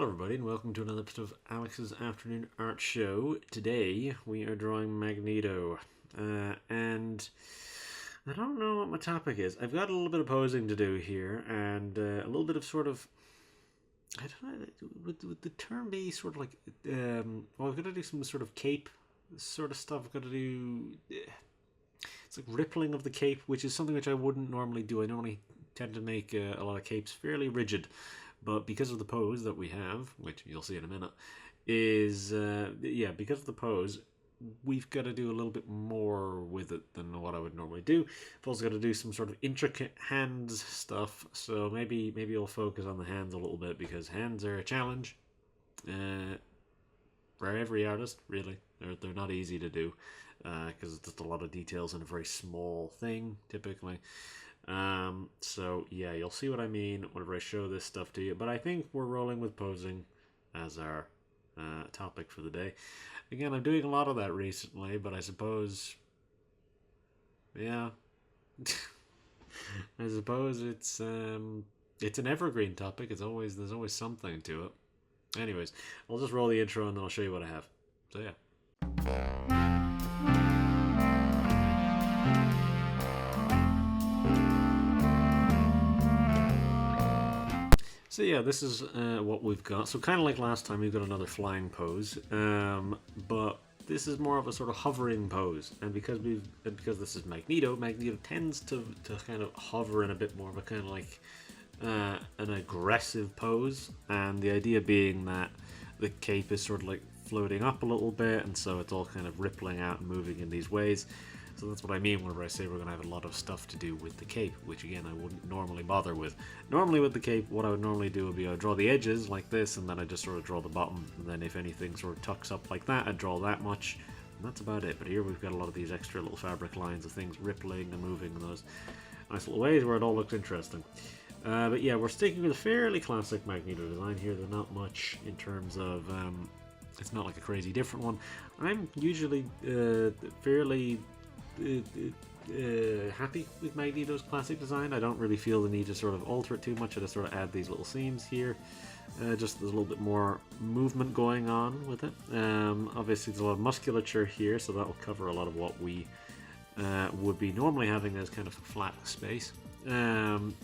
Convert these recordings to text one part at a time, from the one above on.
Hello everybody and welcome to another episode of Alex's Afternoon Art Show. Today we are drawing Magneto and I don't know what my topic is. I've got a little bit of posing to do here and a little bit of sort of, I don't know, would the term be sort of like, well I've got to do some sort of cape sort of stuff. I've got to do, it's like rippling of the cape, which is something which I wouldn't normally do. I normally tend to make a lot of capes fairly rigid. But because of the pose that we have, which you'll see in a minute, is, because of the pose, we've got to do a little bit more with it than what I would normally do. I've also got to do some sort of intricate hands stuff, so maybe I'll focus on the hands a little bit, because hands are a challenge for every artist, really. They're not easy to do, because it's just a lot of details in a very small thing, typically. So yeah, you'll see what I mean whenever I show this stuff to you, but I think we're rolling with posing as our topic for the day. Again, I'm doing a lot of that recently, but I suppose, yeah, I suppose it's an evergreen topic. There's always something to it. Anyways, I'll just roll the intro and then I'll show you what I have. So yeah. So yeah, this is what we've got. So kind of like last time, we've got another flying pose, but this is more of a sort of hovering pose. And because this is Magneto tends to kind of hover in a bit more of a kind of like an aggressive pose. And the idea being that the cape is sort of like floating up a little bit, and so it's all kind of rippling out and moving in these ways. So that's what I mean whenever I say we're going to have a lot of stuff to do with the cape, which again I wouldn't normally bother with. Normally with the cape, what I would normally do would be I'd draw the edges like this, and then I just sort of draw the bottom, and then if anything sort of tucks up like that, I'd draw that much, and that's about it. But here we've got a lot of these extra little fabric lines of things rippling and moving in those nice little ways where it all looks interesting. But yeah, we're sticking with a fairly classic Magneto design here. There's not much in terms of, it's not like a crazy different one. I'm usually fairly happy with Magneto's classic design. I don't really feel the need to sort of alter it too much. I just sort of add these little seams here. Just there's a little bit more movement going on with it. Obviously there's a lot of musculature here, so that will cover a lot of what we would be normally having as kind of flat space. And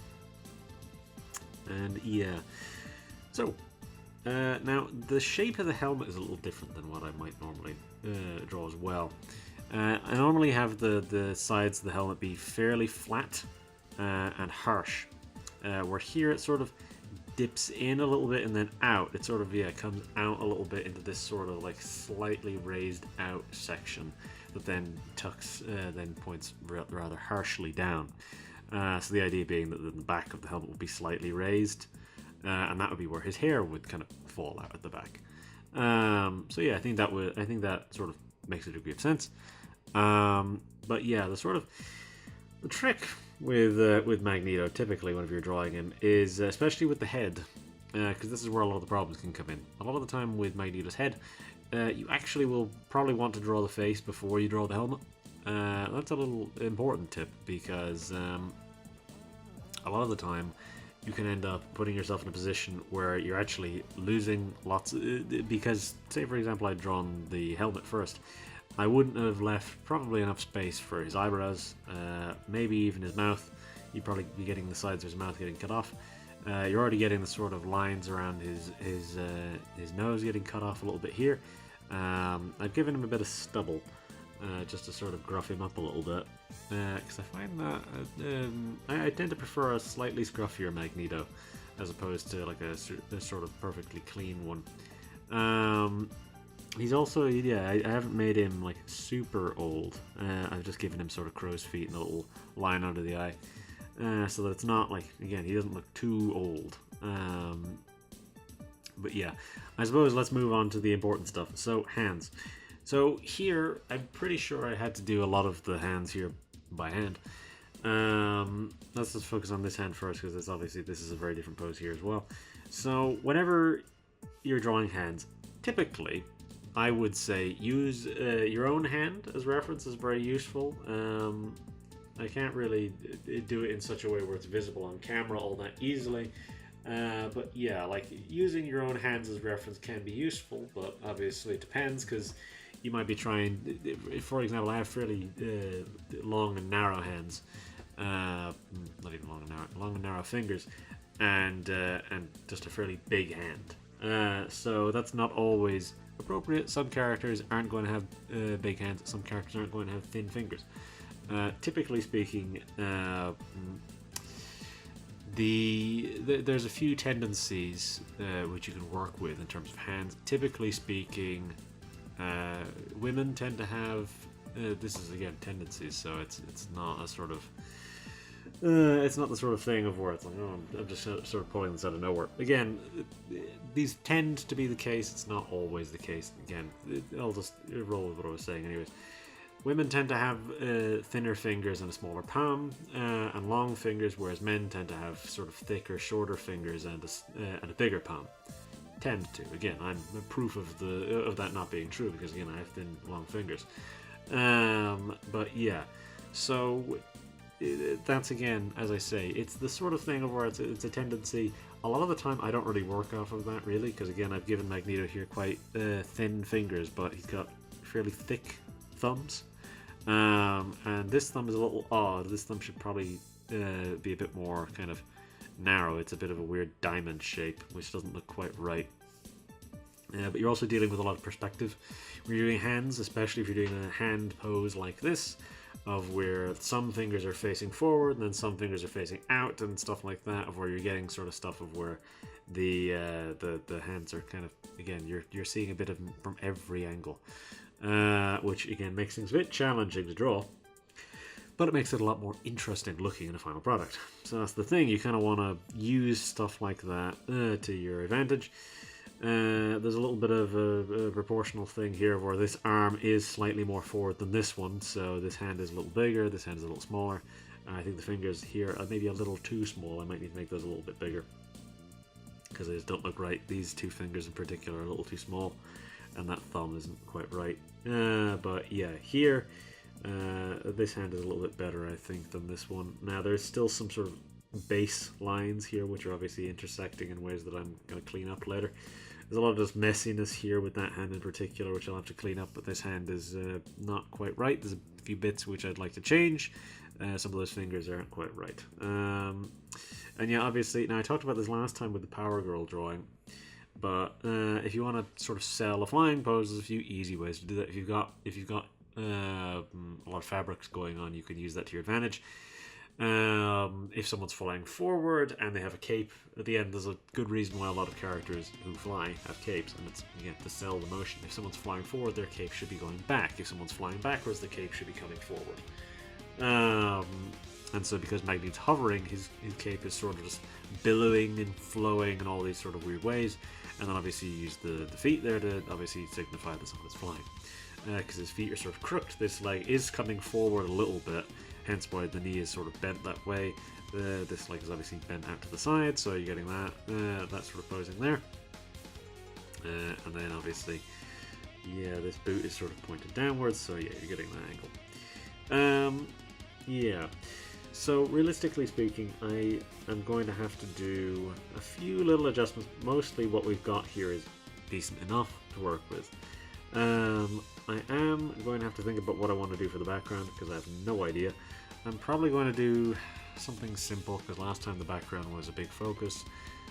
yeah, so now the shape of the helmet is a little different than what I might normally draw as well. I normally have the sides of the helmet be fairly flat and harsh, where here it sort of dips in a little bit and then out. It sort of, yeah, comes out a little bit into this sort of like slightly raised out section that then tucks, then points rather harshly down. So the idea being that the back of the helmet would be slightly raised, and that would be where his hair would kind of fall out at the back. So yeah, I think that sort of makes a degree of sense. But yeah, the trick with Magneto, typically whenever you're drawing him, is especially with the head, because this is where a lot of the problems can come in. A lot of the time with Magneto's head, you actually will probably want to draw the face before you draw the helmet. That's a little important tip, because a lot of the time you can end up putting yourself in a position where you're actually losing lots, because say for example I'd drawn the helmet first, I wouldn't have left probably enough space for his eyebrows, maybe even his mouth. You'd probably be getting the sides of his mouth getting cut off. You're already getting the sort of lines around his nose getting cut off a little bit here. I've given him a bit of stubble, just to sort of gruff him up a little bit, because I find that I tend to prefer a slightly scruffier Magneto as opposed to like a sort of perfectly clean one. He's also, yeah, I haven't made him like super old. I've just given him sort of crow's feet and a little line under the eye, so that it's not like, again, he doesn't look too old. But yeah, I suppose let's move on to the important stuff. So hands. So here, I'm pretty sure I had to do a lot of the hands here by hand. Let's just focus on this hand first, because obviously this is a very different pose here as well. So whenever you're drawing hands, typically I would say use your own hand as reference is very useful. I can't really do it in such a way where it's visible on camera all that easily. But yeah, like using your own hands as reference can be useful, but obviously it depends because you might be trying. For example, I have fairly long and narrow hands, not even long and narrow fingers, and just a fairly big hand. So that's not always appropriate. Some characters aren't going to have big hands. Some characters aren't going to have thin fingers. Typically speaking, there's a few tendencies which you can work with in terms of hands. Typically speaking, women tend to have this is again tendencies, so it's not a sort of it's not the sort of thing of where it's like, oh, I'm just sort of pulling this out of nowhere. Again, these tend to be the case. It's not always the case. Again, I'll just roll with what I was saying anyways. Women tend to have thinner fingers and a smaller palm, and long fingers, whereas men tend to have sort of thicker, shorter fingers and a bigger palm. Tend to. Again, I'm proof of that not being true because again I have thin, long fingers. But yeah, so that's again, as I say, it's the sort of thing of where it's a tendency. A lot of the time, I don't really work off of that really because again, I've given Magneto here quite thin fingers, but he's got fairly thick thumbs. And this thumb is a little odd. This thumb should probably be a bit more kind of narrow. It's a bit of a weird diamond shape, which doesn't look quite right. But you're also dealing with a lot of perspective. When you're doing hands, especially if you're doing a hand pose like this, of where some fingers are facing forward and then some fingers are facing out and stuff like that, of where you're getting sort of stuff of where the hands are kind of, again, you're seeing a bit of from every angle. Which again makes things a bit challenging to draw, but it makes it a lot more interesting looking in a final product. So that's the thing, you kind of want to use stuff like that to your advantage. There's a little bit of a proportional thing here where this arm is slightly more forward than this one, so this hand is a little bigger, this hand is a little smaller. I think the fingers here are maybe a little too small. I might need to make those a little bit bigger because they just don't look right. These two fingers in particular are a little too small, and that thumb isn't quite right. But yeah, here, this hand is a little bit better, I think, than this one. Now, there's still some sort of base lines here, which are obviously intersecting in ways that I'm going to clean up later. There's a lot of just messiness here with that hand in particular, which I'll have to clean up, but this hand is not quite right. There's a few bits which I'd like to change. Some of those fingers aren't quite right. And yeah, obviously, now I talked about this last time with the Power Girl drawing, but if you want to sort of sell a flying pose, there's a few easy ways to do that. If you've got a lot of fabrics going on, you can use that to your advantage. If someone's flying forward and they have a cape at the end, there's a good reason why a lot of characters who fly have capes, and it's again to sell the motion. If someone's flying forward, their cape should be going back. If someone's flying backwards, the cape should be coming forward. And so because Magneto's hovering, his cape is sort of just billowing and flowing in all these sort of weird ways. And then obviously you use the feet there to obviously signify that someone is flying. Because his feet are sort of crooked, this leg is coming forward a little bit, hence why the knee is sort of bent that way. This leg is obviously bent out to the side, so you're getting that sort of posing there. And then obviously, yeah, this boot is sort of pointed downwards, so yeah, you're getting that angle. Yeah. So realistically speaking, I am going to have to do a few little adjustments. Mostly what we've got here is decent enough to work with. I am going to have to think about what I want to do for the background because I have no idea. I'm probably going to do something simple because last time the background was a big focus.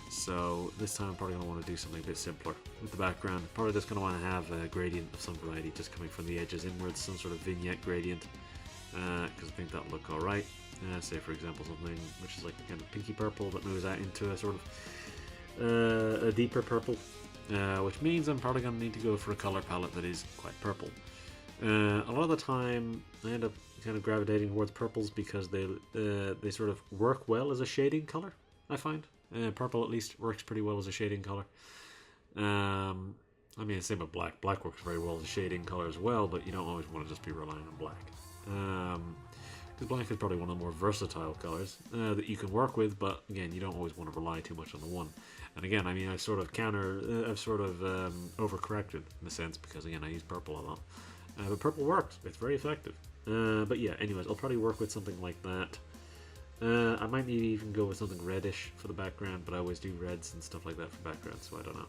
So this time I'm probably going to want to do something a bit simpler with the background. Probably just going to want to have a gradient of some variety just coming from the edges inwards, some sort of vignette gradient. Because I think that'll look alright. Say for example something which is like kind of pinky purple that moves out into a sort of a deeper purple, which means I'm probably going to need to go for a color palette that is quite purple. A lot of the time I end up kind of gravitating towards purples because they sort of work well as a shading color, I find. Purple at least works pretty well as a shading color. I mean, same with black. Black works very well as a shading color as well, but you don't always want to just be relying on black. Because black is probably one of the more versatile colors that you can work with, but again, you don't always want to rely too much on the one. And again, I mean, I've sort of overcorrected in a sense because again, I use purple a lot. But purple works; it's very effective. But yeah, anyways, I'll probably work with something like that. I might maybe even go with something reddish for the background, but I always do reds and stuff like that for background, so I don't know.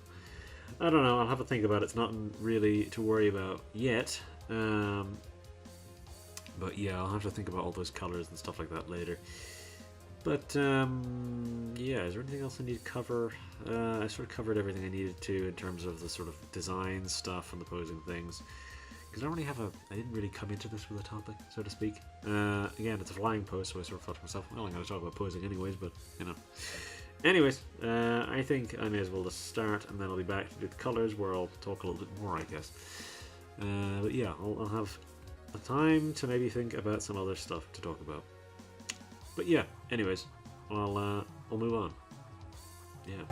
I don't know, I'll have a think about it. It's not really to worry about yet. But yeah, I'll have to think about all those colors and stuff like that later. But yeah, is there anything else I need to cover? I sort of covered everything I needed to in terms of the sort of design stuff and the posing things. Because I don't really I didn't really come into this with a topic, so to speak. Again, it's a flying post, so I sort of thought to myself, well, I'm going to talk about posing anyways, but, you know. Anyways, I think I may as well just start, and then I'll be back to do the colors, where I'll talk a little bit more, I guess. But yeah, I'll have a time to maybe think about some other stuff to talk about. But yeah, anyways, I'll move on. Yeah.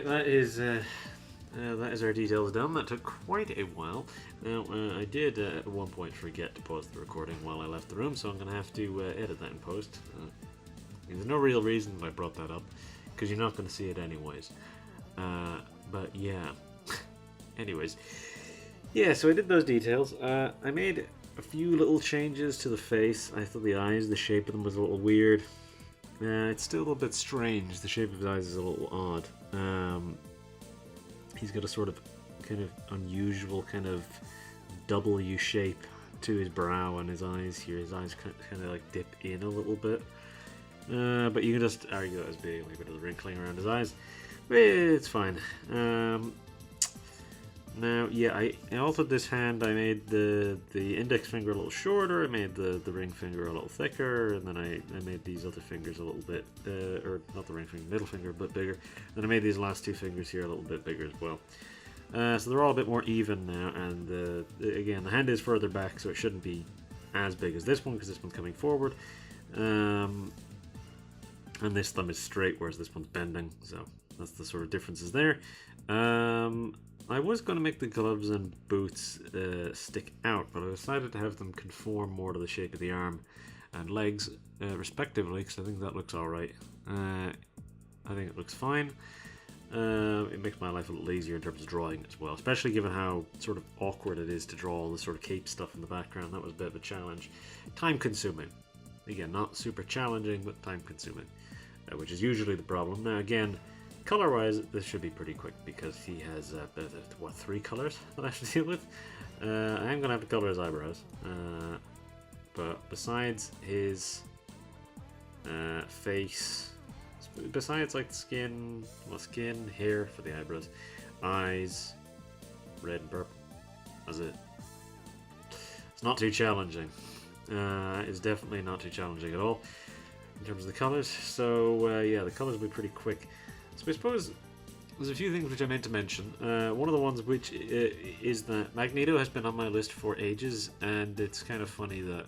that is our details done. That took quite a while. Now, I did at one point forget to pause the recording while I left the room, so I'm going to have to edit that in post. There's no real reason I brought that up, because you're not going to see it anyways. But yeah. Anyways. Yeah, so I did those details. I made a few little changes to the face. I thought the eyes, the shape of them was a little weird. It's still a little bit strange. The shape of his eyes is a little odd. He's got a sort of kind of unusual kind of W shape to his brow and his eyes here. His eyes kind of like dip in a little bit. But you can just argue that as being like a bit of the wrinkling around his eyes. But it's fine. Now, yeah, I altered this hand. I made the index finger a little shorter. I made the ring finger a little thicker, and then I made these other fingers a little bit, or not the ring finger, middle finger a bit bigger. Then I made these last two fingers here a little bit bigger as well. So they're all a bit more even now, and again, the hand is further back, so it shouldn't be as big as this one, because this one's coming forward. And this thumb is straight, whereas this one's bending, so that's the sort of differences there. I was going to make the gloves and boots stick out, but I decided to have them conform more to the shape of the arm and legs, respectively, because I think that looks alright. I think it looks fine. It makes my life a little easier in terms of drawing as well, especially given how sort of awkward it is to draw all the sort of cape stuff in the background. That was a bit of a challenge. Time consuming. Again, not super challenging, but time consuming, which is usually the problem. Now again, color-wise, this should be pretty quick because he has, what, 3 colors that I have to deal with? I am going to have to color his eyebrows, but besides his face, besides like skin, well, skin, hair for the eyebrows, eyes, red and purple, that's it. It's not too challenging. It's definitely not too challenging at all in terms of the colors, so yeah, the colors will be pretty quick. So I suppose there's a few things which I meant to mention. One of the ones which is that Magneto has been on my list for ages, and it's kind of funny that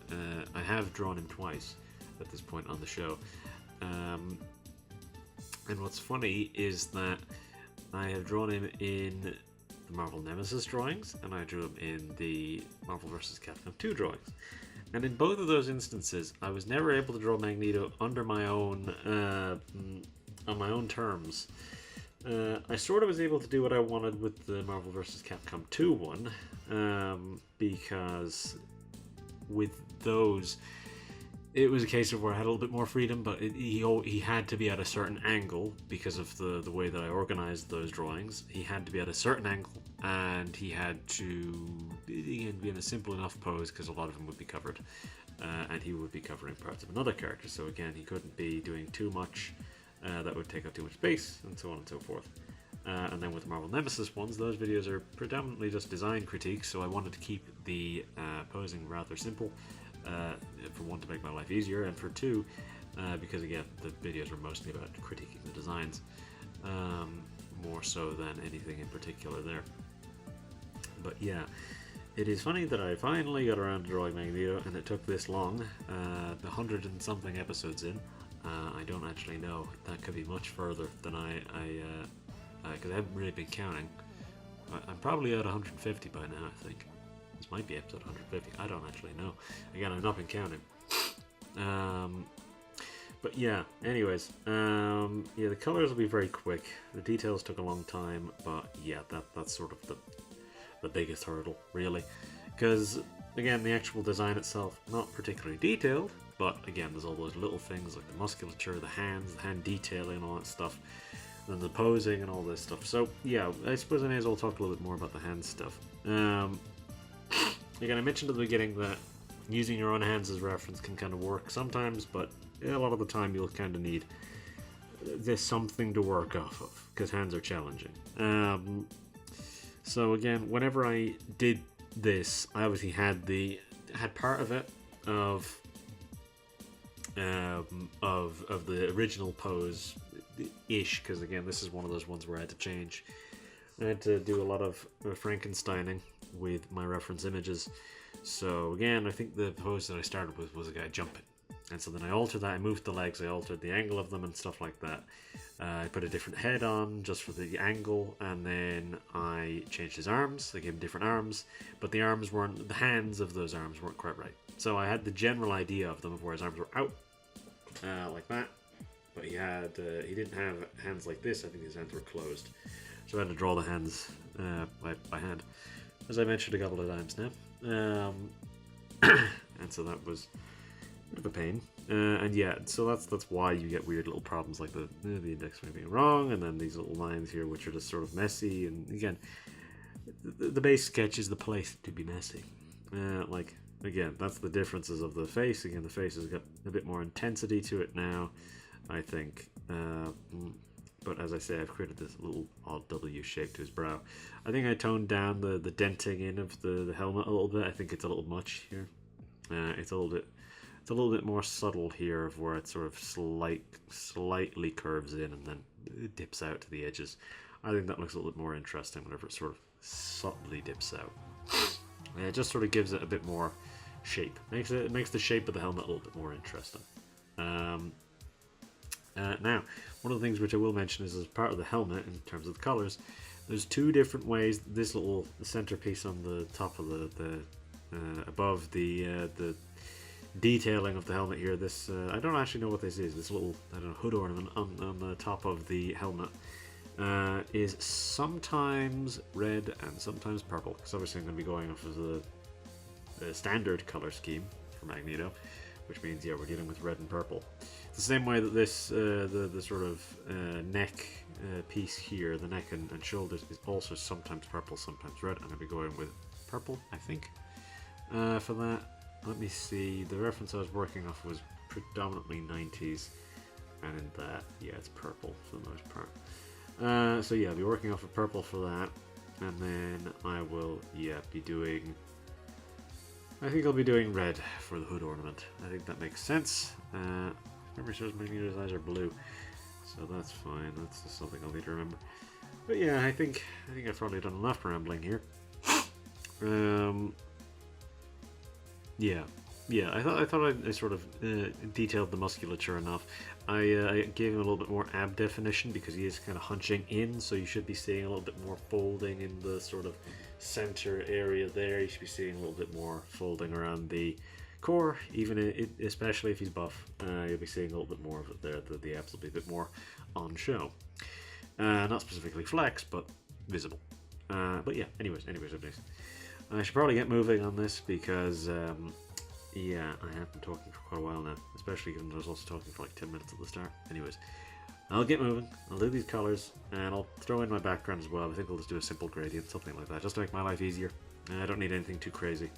I have drawn him twice at this point on the show. And what's funny is that I have drawn him in the Marvel Nemesis drawings, and I drew him in the Marvel vs. Capcom 2 drawings. And in both of those instances, I was never able to draw Magneto under my own on my own terms. I sort of was able to do what I wanted with the Marvel vs. Capcom 2 one, because with those, it was a case of where I had a little bit more freedom, but he had to be at a certain angle because of the way that I organized those drawings. He had to be at a certain angle, and he had to be in a simple enough pose because a lot of them would be covered, and he would be covering parts of another character. So again, he couldn't be doing too much. That would take up too much space, and so on and so forth. And then with the Marvel Nemesis ones, those videos are predominantly just design critiques, so I wanted to keep the posing rather simple, for one, to make my life easier, and for two, because again, the videos were mostly about critiquing the designs, more so than anything in particular there. But yeah, it is funny that I finally got around to drawing Magneto, and it took this long, 100 and something episodes in. I don't actually know. That could be much further than because I haven't really been counting. I'm probably at 150 by now, I think. This might be episode 150. I don't actually know. Again, I've not been counting. But yeah, anyways, yeah, the colors will be very quick. The details took a long time, but yeah, that's sort of the biggest hurdle, really. Because, again, the actual design itself, not particularly detailed, but again, there's all those little things like the musculature, the hands, the hand detailing, all that stuff, and then the posing and all this stuff. So yeah, I suppose I may as well talk a little bit more about the hand stuff. Again, I mentioned at the beginning that using your own hands as reference can kind of work sometimes, but a lot of the time you'll kind of need there's something to work off of, because hands are challenging. So again, whenever I did this, I obviously had part of it of the original pose ish, because again, this is one of those ones where I had to change. I had to do a lot of Frankensteining with my reference images. So again, I think the pose that I started with was a guy jumping. And so then I altered that, I moved the legs, I altered the angle of them and stuff like that. I put a different head on just for the angle, and then I changed his arms. I gave him different arms, but the arms weren't, the hands of those arms weren't quite right. So I had the general idea of them of where his arms were out, like that, but he didn't have hands like this. I think his hands were closed. So I had to draw the hands by hand, as I mentioned a couple of times now. And so that was a bit of a pain. And yeah, so that's why you get weird little problems like the index finger being wrong, and then these little lines here which are just sort of messy. And again, the base sketch is the place to be messy. Like, again, that's the differences of the face. Again, the face has got a bit more intensity to it now, I think. But as I say, I've created this little odd W shape to his brow. I think I toned down the denting in of the helmet a little bit. I think it's a little much here. It's a little bit more subtle here, of where it sort of slightly curves in and then it dips out to the edges. I think that looks a little bit more interesting whenever it sort of subtly dips out. It just sort of gives it a bit more shape. It makes the shape of the helmet a little bit more interesting. Now, one of the things which I will mention is, as part of the helmet, in terms of the colors, there's two different ways. This little centerpiece on the top of the above the detailing of the helmet here. This I don't actually know what this is. This little, I don't know, hood ornament on the top of the helmet is sometimes red and sometimes purple. Because obviously I'm going to be going off of the standard color scheme for Magneto, which means, yeah, we're dealing with red and purple. It's the same way that this the sort of neck piece here, the neck and shoulders, is also sometimes purple, sometimes red. I'm going to be going with purple, I think, for that. Let me see, the reference I was working off was predominantly 90s, and in that, yeah, it's purple for the most part. So yeah, I'll be working off of purple for that, and then I will, yeah, be doing, I think I'll be doing red for the hood ornament. I think that makes sense. Memory serves, Magneto's eyes are blue, so that's fine. That's just something I'll need to remember. But yeah, I think I've probably done enough rambling here. Yeah. I thought I sort of detailed the musculature enough. I gave him a little bit more ab definition because he is kind of hunching in, so you should be seeing a little bit more folding in the sort of center area there. You should be seeing a little bit more folding around the core, especially if he's buff. You'll be seeing a little bit more of it there. The abs will be a bit more on show. Not specifically flex, but visible. But yeah, anyways. I should probably get moving on this because, yeah, I have been talking for quite a while now, especially given that I was also talking for like 10 minutes at the start. Anyways, I'll get moving, I'll do these colors, and I'll throw in my background as well. I think I'll just do a simple gradient, something like that, just to make my life easier. I don't need anything too crazy.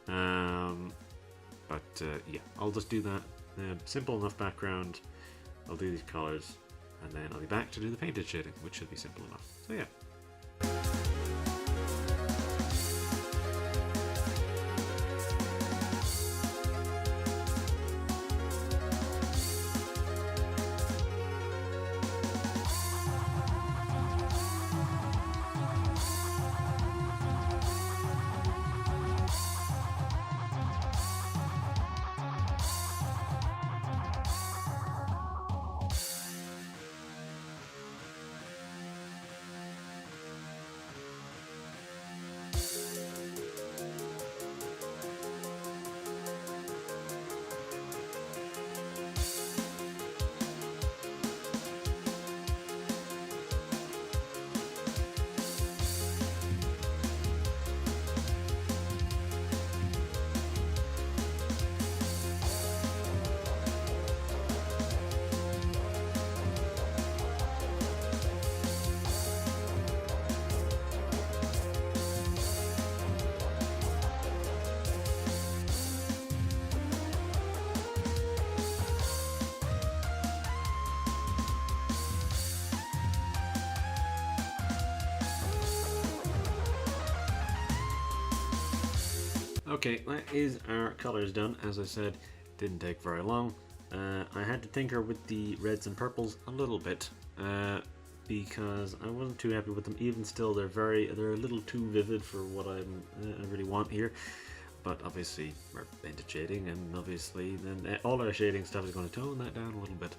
Yeah, I'll just do that. Simple enough background, I'll do these colors, and then I'll be back to do the painted shading, which should be simple enough. So yeah. Okay, that is our colours done. As I said, didn't take very long. I had to tinker with the reds and purples a little bit because I wasn't too happy with them. Even still, they're a little too vivid for what I really want here. but obviously we're painted shading, and obviously then all our shading stuff is going to tone that down a little bit,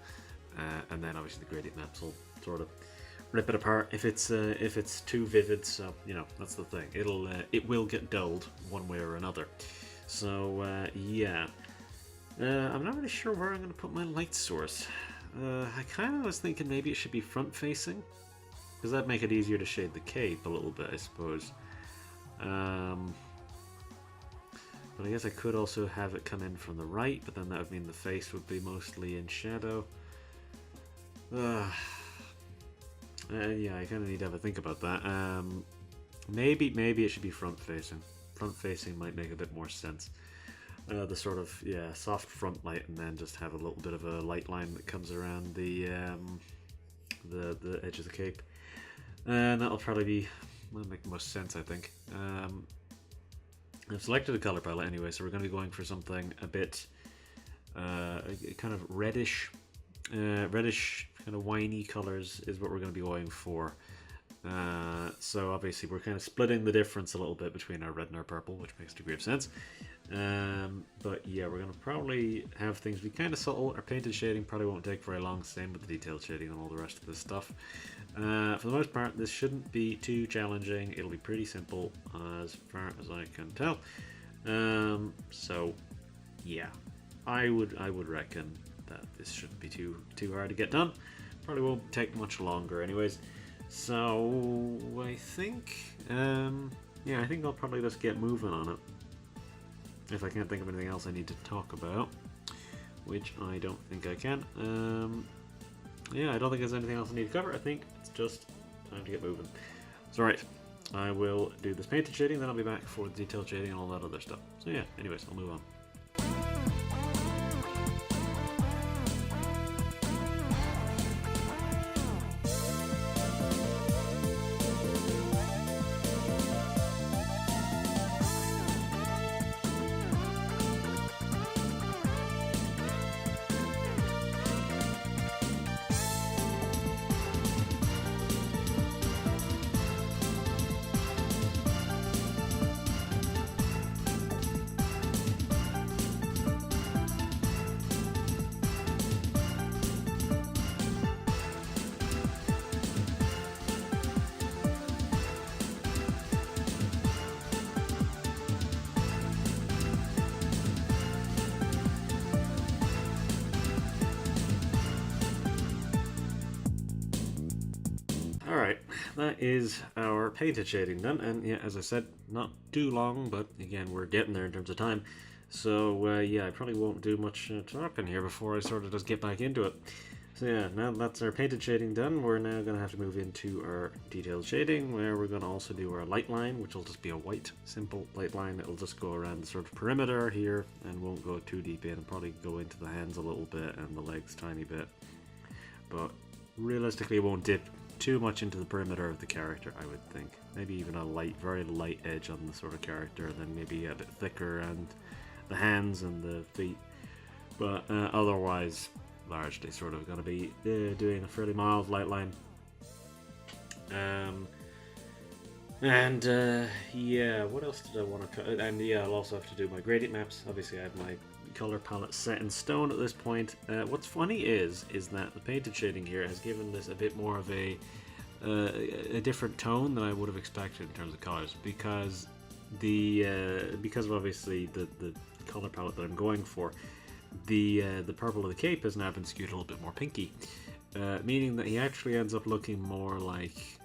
and then obviously the gradient maps will sort of rip it apart if it's too vivid. So you know, that's the thing. It will get dulled one way or another. So yeah, I'm not really sure where I'm going to put my light source. I kind of was thinking maybe it should be front facing, because that'd make it easier to shade the cape a little bit, I suppose. But I guess I could also have it come in from the right, but then that would mean the face would be mostly in shadow. Yeah, I kind of need to have a think about that. Maybe it should be front facing. Front facing might make a bit more sense. The sort of, yeah, soft front light, and then just have a little bit of a light line that comes around the edge of the cape. And that'll probably make the most sense, I think. I've selected a color palette anyway, so we're going to be going for something a bit kind of reddish kind of winey colors is what we're going to be going for. So obviously we're kind of splitting the difference a little bit between our red and our purple, which makes a degree of sense. But yeah, we're going to probably have things be kind of subtle. Our painted shading probably won't take very long, same with the detailed shading and all the rest of this stuff. For the most part, this shouldn't be too challenging. It'll be pretty simple as far as I can tell. So yeah, I would reckon that this shouldn't be too hard to get done. Probably won't take much longer anyways. So I think yeah, I think I'll probably just get moving on it, if I can't think of anything else I need to talk about, which I don't think I can. Yeah, I don't think there's anything else I need to cover. I think it's just time to get moving. So right, I will do this painted shading, then I'll be back for the detailed shading and all that other stuff. So yeah, anyways, I'll move on. Alright, that is our painted shading done, and yeah, as I said, not too long, but again, we're getting there in terms of time. So yeah, I probably won't do much talking here before I sort of just get back into it. So yeah, now that's our painted shading done, we're now going to have to move into our detailed shading, where we're going to also do our light line, which will just be a white, simple light line. It'll just go around the sort of perimeter here, and won't go too deep in, and probably go into the hands a little bit, and the legs tiny bit. But realistically, it won't dip too much into the perimeter of the character, I would think. Maybe even a light, very light edge on the sort of character, and then maybe a bit thicker around the hands and the feet. But otherwise, largely sort of going to be doing a fairly mild light line. Yeah, what else did I want to... And yeah, I'll also have to do my gradient maps. Obviously, I have my color palette set in stone at this point. What's funny is that the painted shading here has given this a bit more of a different tone than I would have expected in terms of colors, because of obviously the color palette that I'm going for. The purple of the cape has now been skewed a little bit more pinky, meaning that he actually ends up looking more like,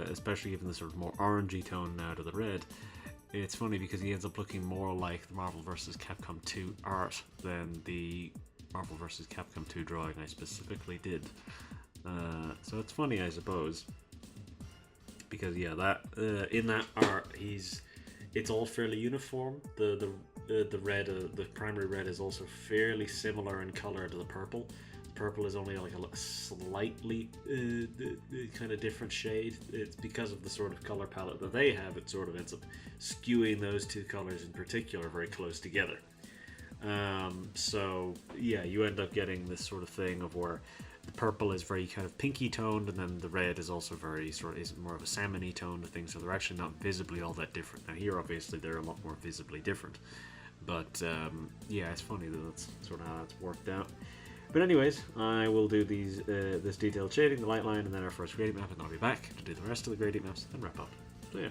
especially given the sort of more orangey tone now to the red. It's funny because he ends up looking more like the Marvel vs. Capcom 2 art than the Marvel vs. Capcom 2 drawing I specifically did. So it's funny, I suppose, because yeah, that in that art it's all fairly uniform. The red, the primary red, is also fairly similar in color to the purple. Purple is only like a slightly kind of different shade. It's because of the sort of color palette that they have, it sort of ends up skewing those two colors in particular very close together. So yeah, you end up getting this sort of thing of where the purple is very kind of pinky toned, and then the red is also very sort of is more of a salmony toned thing. So they're actually not visibly all that different. Now here, obviously, they're a lot more visibly different. But yeah, it's funny that that's sort of how that's worked out. But anyways, I will do these this detailed shading, the light line, and then our first gradient map, and then I'll be back to do the rest of the gradient maps and wrap up. So yeah.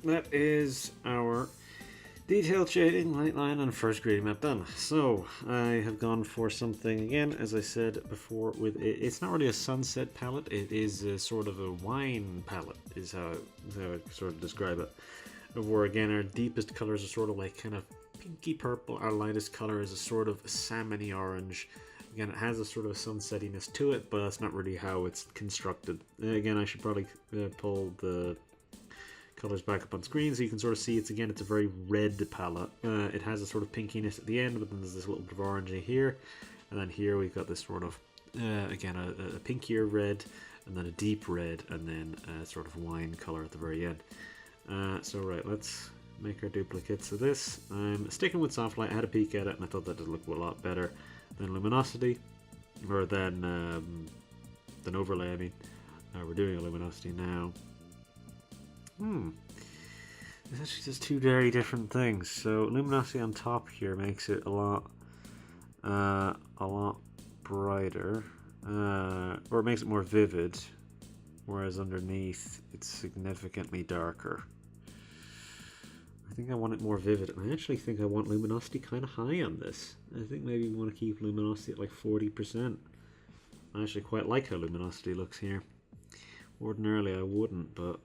That is our detailed shading, light line, and first gradient map done. So I have gone for something again, as I said before. With it's not really a sunset palette; it is a sort of a wine palette, is how I sort of describe it. Where again, our deepest colors are sort of like kind of pinky purple. Our lightest color is a sort of salmony orange. Again, it has a sort of sunsettiness to it, but that's not really how it's constructed. Again, I should probably pull the colors back up on screen so you can sort of see it's a very red palette. It has a sort of pinkiness at the end, but then there's this little bit of orange here, and then here we've got this sort of again a pinkier red, and then a deep red, and then a sort of wine color at the very end. So right, let's make our duplicates of this. I'm sticking with soft light. I had a peek at it and I thought that did look a lot better than luminosity, or than overlay. I mean, we're doing a luminosity now. It's actually just two very different things. So luminosity on top here makes it a lot brighter, or it makes it more vivid, whereas underneath it's significantly darker. I think I want it more vivid. I actually think I want luminosity kind of high on this. I think maybe we want to keep luminosity at like 40%. I actually quite like how luminosity looks here. Ordinarily I wouldn't, but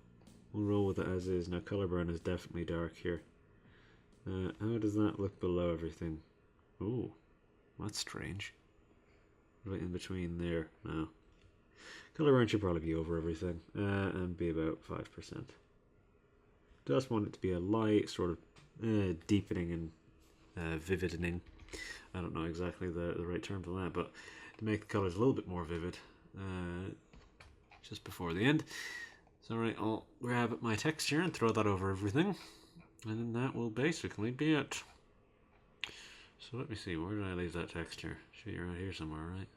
we'll roll with it as is. Now color burn is definitely dark here. How does that look below everything? Ooh, that's strange. Right in between there. No. Color burn should probably be over everything and be about 5%. Just want it to be a light sort of deepening and vividening. I don't know exactly the right term for that, but to make the colors a little bit more vivid just before the end. So right, I'll grab my texture and throw that over everything, and then that will basically be it. So let me see, where did I leave that texture? Should be around here somewhere, right?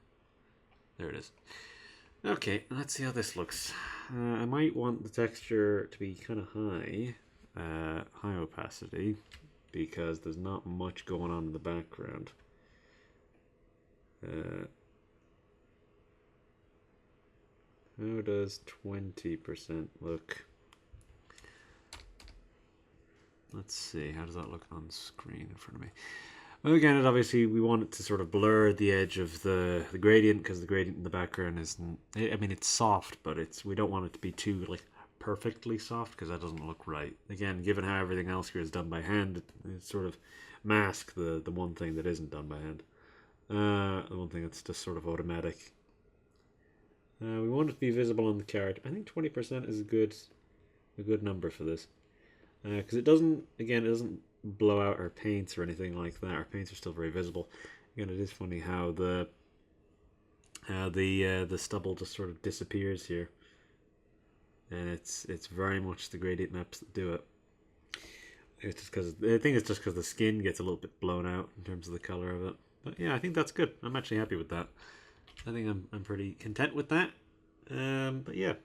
There it is. Okay, let's see how this looks. I might want the texture to be kind of high, high opacity, because there's not much going on in the background. How does 20% look? Let's see, how does that look on screen in front of me? Well, again, obviously we want it to sort of blur the edge of the gradient, because the gradient in the background isn't, I mean, it's soft, but we don't want it to be too like perfectly soft, because that doesn't look right. Again, given how everything else here is done by hand, it sort of masks the one thing that isn't done by hand. The one thing that's just sort of automatic. We want it to be visible on the card. I think 20% is a good number for this, because it doesn't blow out our paints or anything like that. Our paints are still very visible. Again, it is funny how the stubble just sort of disappears here, and it's very much the gradient maps that do it. It's just because I think it's just because the skin gets a little bit blown out in terms of the color of it. But yeah, I think that's good. I'm actually happy with that. I think I'm pretty content with that. But yeah.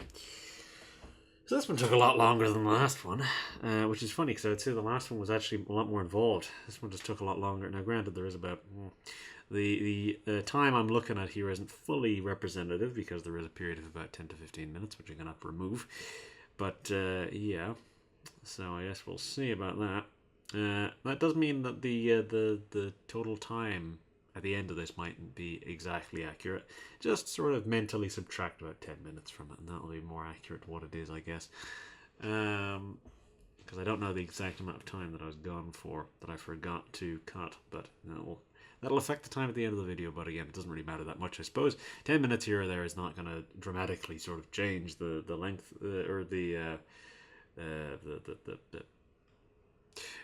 So this one took a lot longer than the last one, which is funny because I would say the last one was actually a lot more involved. This one just took a lot longer. Now granted, there is about... The time I'm looking at here isn't fully representative because there is a period of about 10 to 15 minutes, which I'm going to have to remove. But yeah, so I guess we'll see about that. That does mean that the total time at the end of this mightn't be exactly accurate. Just sort of mentally subtract about 10 minutes from it, and that'll be more accurate to what it is, I guess. Because I don't know the exact amount of time that I was gone for that I forgot to cut, but that'll affect the time at the end of the video. But again, it doesn't really matter that much, I suppose. 10 minutes here or there is not going to dramatically sort of change the length or the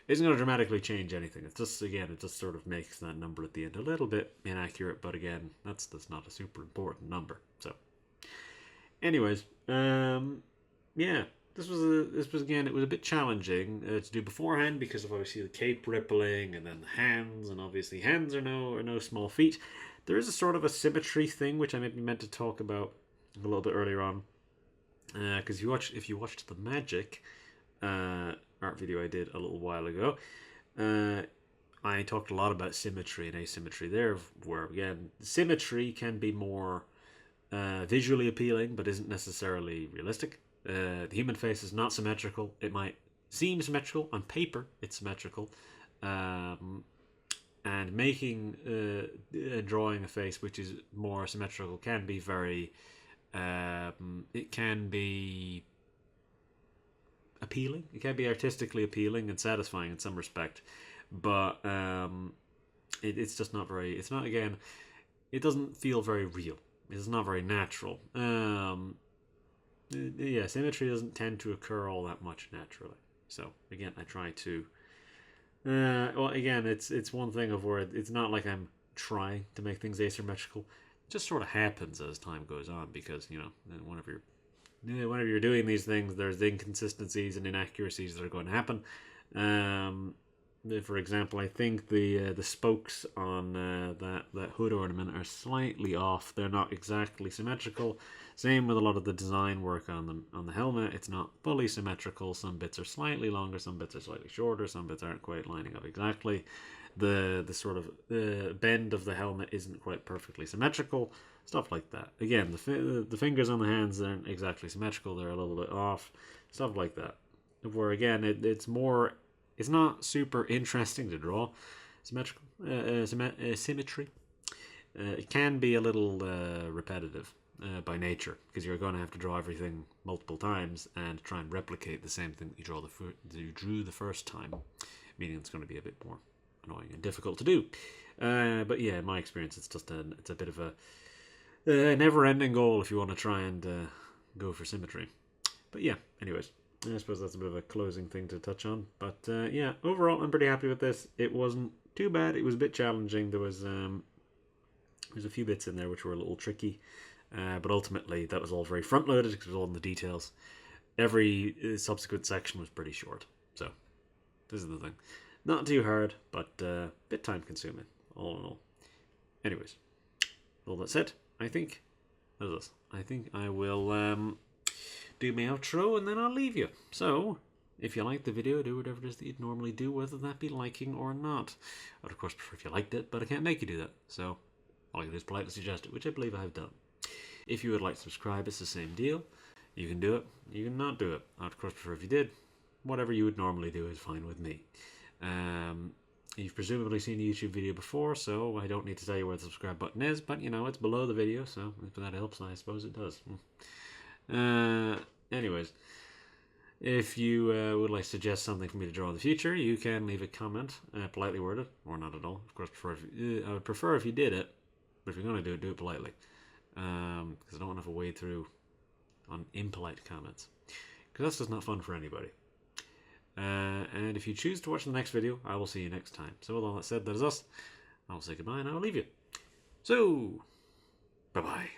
isn't going to dramatically change anything. It's just, again, it just sort of makes that number at the end a little bit inaccurate, but again, that's not a super important number. So, anyways, yeah, this was again, it was a bit challenging to do beforehand because of obviously the cape rippling and then the hands, and obviously hands are no small feat. There is a sort of a symmetry thing which I maybe meant to talk about a little bit earlier on, because if you watched the Magic art video I did a little while ago, I talked a lot about symmetry and asymmetry there, where again symmetry can be more visually appealing but isn't necessarily realistic. The human face is not symmetrical. It might seem symmetrical on paper, it's symmetrical, and making drawing a face which is more symmetrical can be very it can be appealing. It can be artistically appealing and satisfying in some respect, but it's just not very. It's not, again. It doesn't feel very real. It's not very natural. Yeah, symmetry doesn't tend to occur all that much naturally. So again, I try to. Well, again, it's one thing of where it's not like I'm trying to make things asymmetrical. It just sort of happens as time goes on, because whenever you're doing these things, there's inconsistencies and inaccuracies that are going to happen. For example, I think the spokes on that hood ornament are slightly off. They're not exactly symmetrical. Same with a lot of the design work on the helmet. It's not fully symmetrical. Some bits are slightly longer, some bits are slightly shorter, some bits aren't quite lining up exactly. The sort of bend of the helmet isn't quite perfectly symmetrical. Stuff like that. Again, the fingers on the hands aren't exactly symmetrical. They're a little bit off. Stuff like that. Where again, it's not super interesting to draw. Symmetry. It can be a little repetitive by nature, because you're going to have to draw everything multiple times and try and replicate the same thing that you drew the first time, meaning it's going to be a bit more annoying and difficult to do. But yeah, in my experience, it's a bit of a never-ending goal if you want to try and go for symmetry. But yeah, anyways, I suppose that's a bit of a closing thing to touch on. But yeah, overall, I'm pretty happy with this. It wasn't too bad. It was a bit challenging. There's a few bits in there which were a little tricky, but ultimately that was all very front-loaded because it was all in the details. Every subsequent section was pretty short. So this is the thing. Not too hard, but a bit time-consuming, all in all. Anyways, all that said, I think I will do my outro and then I'll leave you. So, if you liked the video, do whatever it is that you'd normally do, whether that be liking or not. I would of course prefer if you liked it, but I can't make you do that. So, all I can do is politely suggest it, which I believe I have done. If you would like to subscribe, it's the same deal. You can do it, you can not do it. I would of course prefer if you did. Whatever you would normally do is fine with me. You've presumably seen a YouTube video before, so I don't need to tell you where the subscribe button is, but it's below the video, so if that helps, I suppose it does. Anyways, if you would like to suggest something for me to draw in the future, you can leave a comment, politely worded, or not at all. Of course, I would prefer if you did it, but if you're going to do it politely. Because I don't want to have to wade through on impolite comments. Because that's just not fun for anybody. And if you choose to watch the next video, I will see you next time. So with all that said, that is us. I will say goodbye and I will leave you. So, bye-bye.